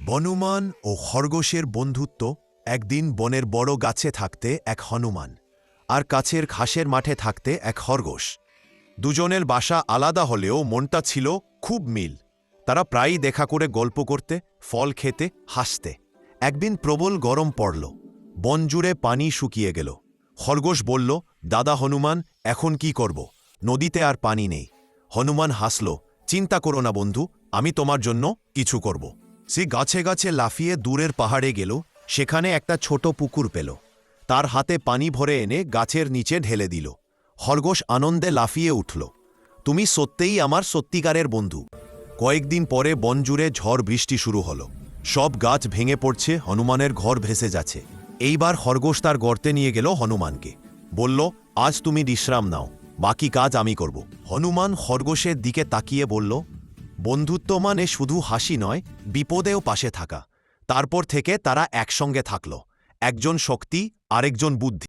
হনুমান ও খরগোশের বন্ধুত্ব। একদিন বনের বড় গাছে থাকতে এক হনুমান, আর কাছের ঘাসের মাঠে থাকতে এক খরগোশ। দুজনের বাসা আলাদা হলেও মনটা ছিল খুব মিল। তারা প্রায়ই দেখা করে গল্প করতে, ফল খেতে, হাসতে। একদিন প্রবল গরম পড়ল, বন জুড়ে পানি শুকিয়ে গেল। খরগোশ বলল, দাদা হনুমান, এখন কি করব? নদীতে আর পানি নেই। হনুমান হাসল, চিন্তা করো না বন্ধু, আমি তোমার জন্য কিছু করব। সে গাছে গাছে লাফিয়ে দূরের পাহাড়ে গেল। সেখানে একটা ছোট পুকুর পেল। তার হাতে পানি ভরে এনে গাছের নিচে ঢেলে দিল। খরগোশ আনন্দে লাফিয়ে উঠল, তুমি সত্যিই আমার সত্যিকারের বন্ধু। কয়েকদিন পরে বন জুড়ে ঝড় বৃষ্টি শুরু হলো। সব গাছ ভেঙে পড়ছে, হনুমানের ঘর ভেসে যাচ্ছে। এইবার খরগোশ তার গর্তে নিয়ে গেল হনুমানকে। বলল, আজ তুমি বিশ্রাম নাও, বাকি কাজ আমি করব। হনুমান খরগোশের দিকে তাকিয়ে বলল, বন্ধুত্ব মানে শুধু হাসি নয়, বিপদেও পাশে থাকা। তারপর থেকে তারা একসঙ্গে থাকল, একজন শক্তি, আরেকজন বুদ্ধি।